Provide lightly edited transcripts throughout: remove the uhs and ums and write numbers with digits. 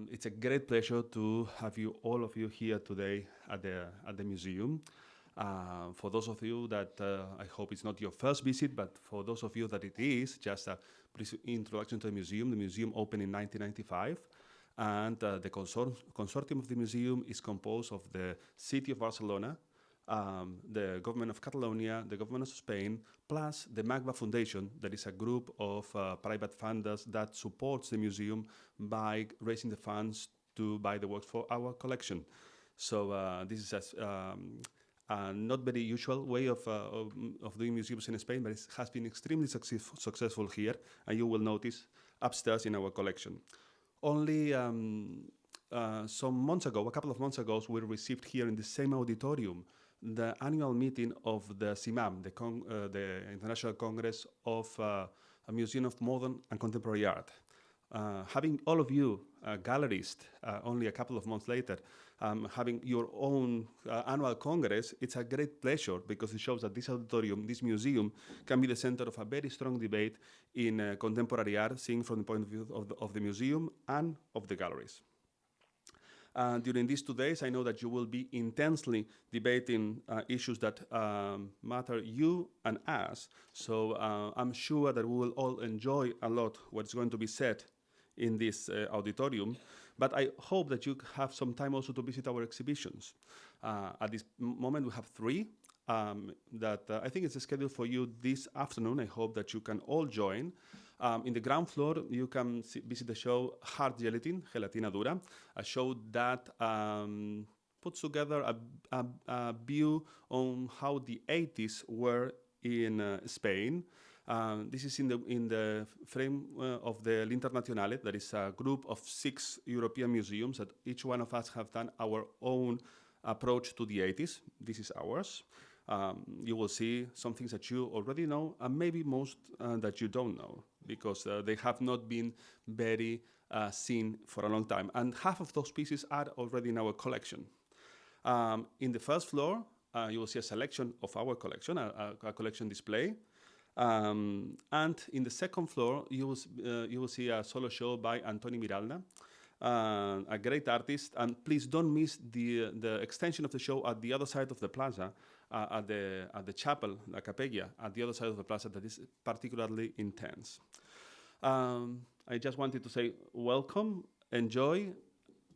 It's a great pleasure to have you, all of you, here today at the museum. For those of you that I hope it's not your first visit, but for those of you that it is, just a brief introduction to the museum. The museum opened in 1995, and the consortium of the museum is composed of the city of Barcelona, the government of Catalonia, the government of Spain, plus the MACBA Foundation, that is a group of private funders that supports the museum by raising the funds to buy the works for our collection. So this is a not very usual way of doing museums in Spain, but it has been extremely successful here, and you will notice upstairs in our collection. Only some months ago, a couple of months ago, we received here in the same auditorium the annual meeting of the CIMAM, the International Congress of a Museum of Modern and Contemporary Art. Having all of you gallerists only a couple of months later, having your own annual congress, it's a great pleasure because it shows that this auditorium, this museum, can be the center of a very strong debate in contemporary art, seen from the point of view of the museum and of the galleries. During these 2 days, I know that you will be intensely debating issues that matter you and us. So I'm sure that we will all enjoy a lot what's going to be said in this auditorium. But I hope that you have some time also to visit our exhibitions. At this moment, we have 3 that I think it's scheduled for you this afternoon. I hope that you can all join. In the ground floor, you can visit the show Hard Gelatin, Gelatina Dura, a show that puts together a view on how the 80s were in Spain. This is in the frame of the L'Internazionale. That is a group of 6 European museums that each one of us have done our own approach to the 80s. This is ours. You will see some things that you already know, and maybe most that you don't know, because they have not been very seen for a long time. And half of those pieces are already in our collection. In the first floor, you will see a selection of our collection, a collection display. And in the second floor, you will see a solo show by Antoni Miralda, a great artist. And please don't miss the extension of the show at the other side of the plaza, at the chapel, La Capella, at the other side of the plaza, that is particularly intense. I just wanted to say welcome, enjoy,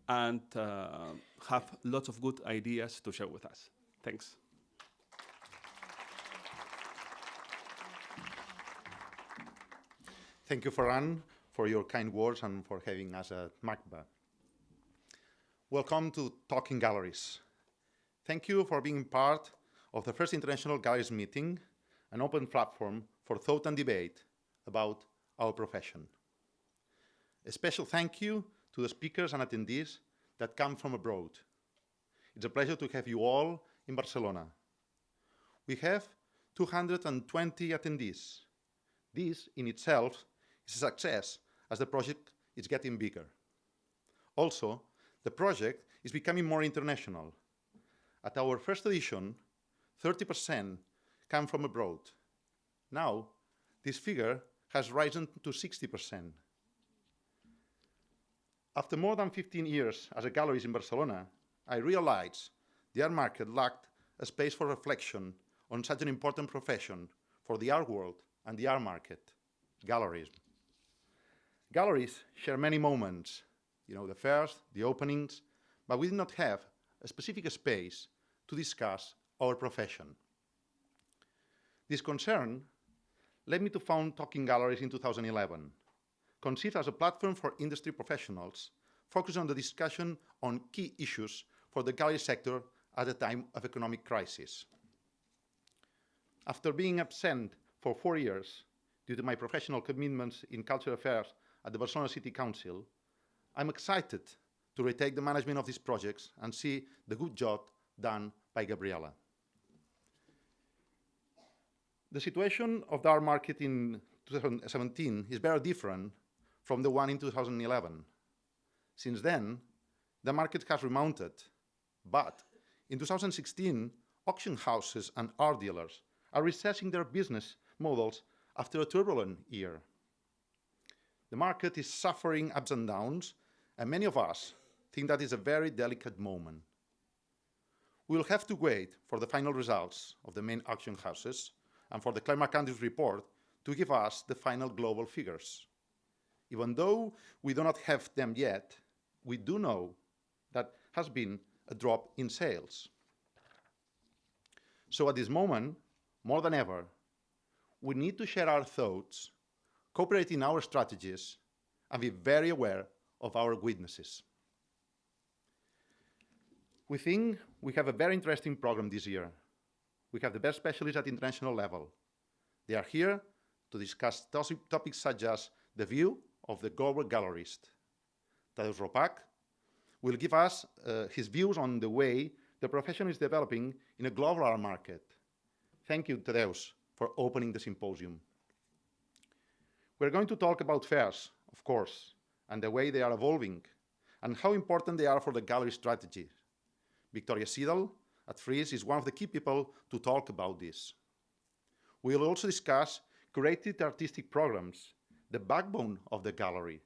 and have lots of good ideas to share with us. Thanks. Thank you, Ferran, for your kind words and for having us at MACBA. Welcome to Talking Galleries. Thank you for being part of the first International Galleries meeting, an open platform for thought and debate about our profession. A special thank you to the speakers and attendees that come from abroad. It's a pleasure to have you all in Barcelona. We have 220 attendees. This in itself is a success as the project is getting bigger. Also, the project is becoming more international. At our first edition, 30% come from abroad. Now, this figure has risen to 60%. After more than 15 years as a gallerist in Barcelona, I realized the art market lacked a space for reflection on such an important profession for the art world and the art market, gallerism. Galleries share many moments, the fairs, the openings, but we did not have a specific space to discuss our profession. This concern led me to found Talking Galleries in 2011, conceived as a platform for industry professionals focused on the discussion on key issues for the gallery sector at a time of economic crisis. After being absent for 4 years due to my professional commitments in cultural affairs at the Barcelona City Council, I'm excited to retake the management of these projects and see the good job done by Gabriela. The situation of the art market in 2017 is very different from the one in 2011. Since then, the market has remounted, but in 2016, auction houses and art dealers are reassessing their business models after a turbulent year. The market is suffering ups and downs, and many of us think that is a very delicate moment. We will have to wait for the final results of the main auction houses and for the climate countries report to give us the final global figures. Even though we do not have them yet, we do know that has been a drop in sales. So at this moment, more than ever, we need to share our thoughts, cooperate in our strategies, and be very aware of our weaknesses. We think we have a very interesting program this year. We have the best specialists at international level. They are here to discuss topics such as the view of the global gallerist. Tadeusz Ropak will give us his views on the way the profession is developing in a global art market. Thank you, Tadeusz, for opening the symposium. We're going to talk about fairs, of course, and the way they are evolving, and how important they are for the gallery strategy. Victoria Siedel at Frieze is one of the key people to talk about this. We will also discuss curated artistic programs, the backbone of the gallery,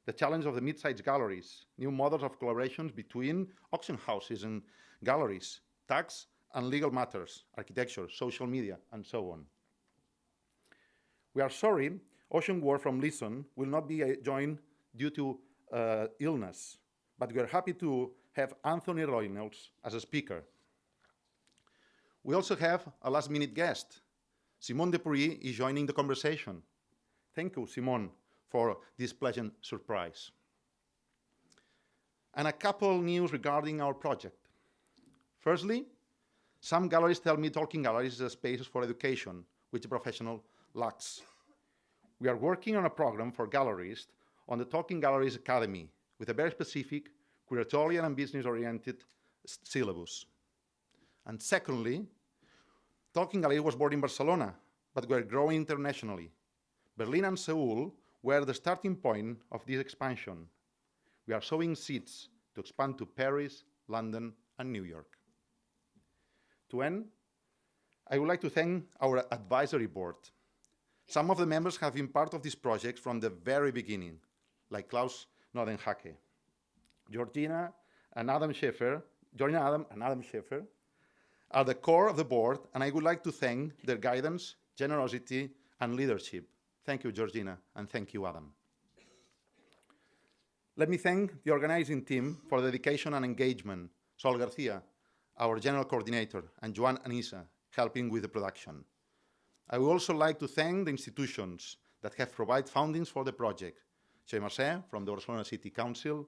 the challenge of the mid-sized galleries, new models of collaborations between auction houses and galleries, tax and legal matters, architecture, social media, and so on. We are sorry Ocean Ward from Lisbon will not be joined due to illness, but we are happy to have Anthony Reynolds as a speaker. We also have a last-minute guest. Simone de Pury is joining the conversation. Thank you, Simone, for this pleasant surprise. And a couple news regarding our project. Firstly, some galleries tell me talking galleries is a space for education, which the professional lacks. We are working on a program for galleries on the Talking Galleries Academy with a very specific curatorial and business-oriented syllabus. And secondly, Talking Gallery was born in Barcelona, but we're growing internationally. Berlin and Seoul were the starting point of this expansion. We are sowing seeds to expand to Paris, London, and New York. To end, I would like to thank our advisory board. Some of the members have been part of this project from the very beginning, like Klaus Nordenhake. Georgina and Adam Schäfer are the core of the board, and I would like to thank their guidance, generosity, and leadership. Thank you, Georgina, and thank you, Adam. Let me thank the organizing team for the dedication and engagement, Sol Garcia, our general coordinator, and Joan Anissa, helping with the production. I would also like to thank the institutions that have provided fundings for the project, Xavier Marcè from the Barcelona City Council,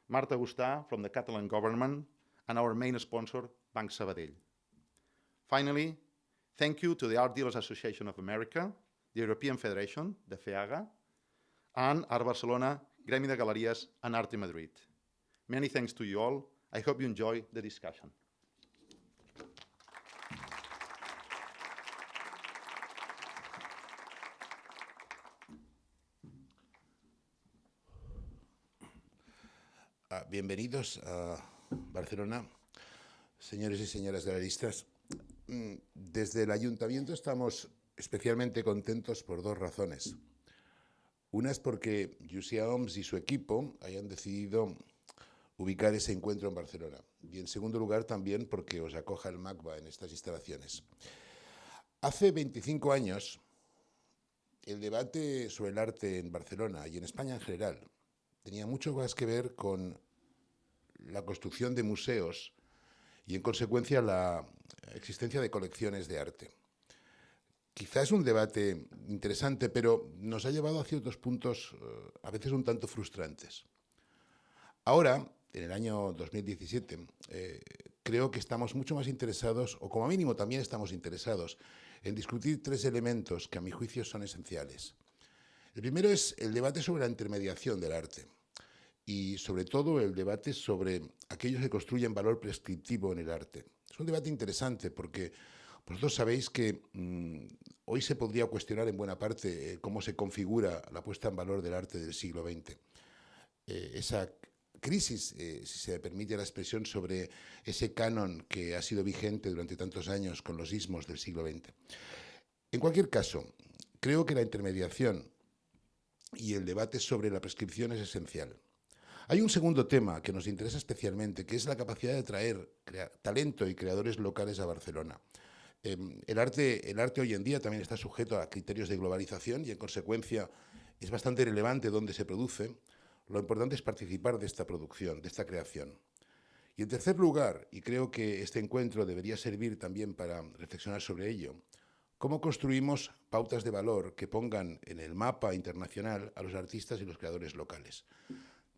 Marta Gustà from the Catalan government, and our main sponsor, Banc Sabadell. Finally, thank you to the Art Dealers Association of America, the European Federation, the FEAGA, and Art Barcelona, Gremi de Galeries, and Arte Madrid. Many thanks to you all. I hope you enjoy the discussion. Bienvenidos a Barcelona, señores y señoras galeristas. Desde el Ayuntamiento estamos especialmente contentos por dos razones. Una es porque Llucià y su equipo hayan decidido ubicar ese encuentro en Barcelona. Y en segundo lugar también porque os acoja el MACBA en estas instalaciones. Hace 25 años, el debate sobre el arte en Barcelona y en España en general tenía mucho más que ver con la construcción de museos y, en consecuencia, la existencia de colecciones de arte. Quizás es un debate interesante, pero nos ha llevado a ciertos puntos a veces un tanto frustrantes. Ahora, en el año 2017, creo que estamos mucho más interesados, o como mínimo también estamos interesados, en discutir tres elementos que a mi juicio son esenciales. El primero es el debate sobre la intermediación del arte y, sobre todo, el debate sobre aquellos que construyen valor prescriptivo en el arte. Es un debate interesante porque vosotros sabéis que hoy se podría cuestionar en buena parte cómo se configura la puesta en valor del arte del siglo XX. Esa crisis, si se permite la expresión, sobre ese canon que ha sido vigente durante tantos años con los ismos del siglo XX. En cualquier caso, creo que la intermediación y el debate sobre la prescripción es esencial. Hay un segundo tema que nos interesa especialmente, que es la capacidad de atraer talento y creadores locales a Barcelona. El arte hoy en día también está sujeto a criterios de globalización y, en consecuencia, es bastante relevante dónde se produce. Lo importante es participar de esta producción, de esta creación. Y en tercer lugar, y creo que este encuentro debería servir también para reflexionar sobre ello, ¿cómo construimos pautas de valor que pongan en el mapa internacional a los artistas y los creadores locales?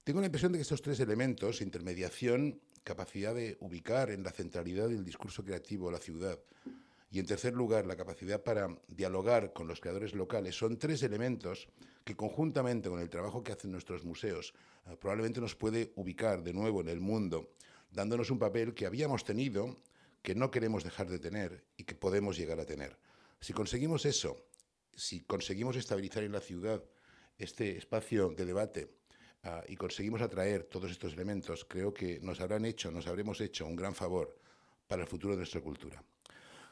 Tengo la impresión de que estos tres elementos, intermediación, capacidad de ubicar en la centralidad del discurso creativo la ciudad y, en tercer lugar, la capacidad para dialogar con los creadores locales, son tres elementos que, conjuntamente con el trabajo que hacen nuestros museos, probablemente nos puede ubicar de nuevo en el mundo, dándonos un papel que habíamos tenido, que no queremos dejar de tener y que podemos llegar a tener. Si conseguimos eso, si conseguimos estabilizar en la ciudad este espacio de debate, y conseguimos atraer todos estos elementos, creo que nos habremos hecho un gran favor para el futuro de nuestra cultura.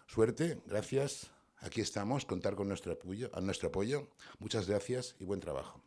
Suerte, gracias, aquí estamos, contar con nuestro apoyo. Muchas gracias y buen trabajo.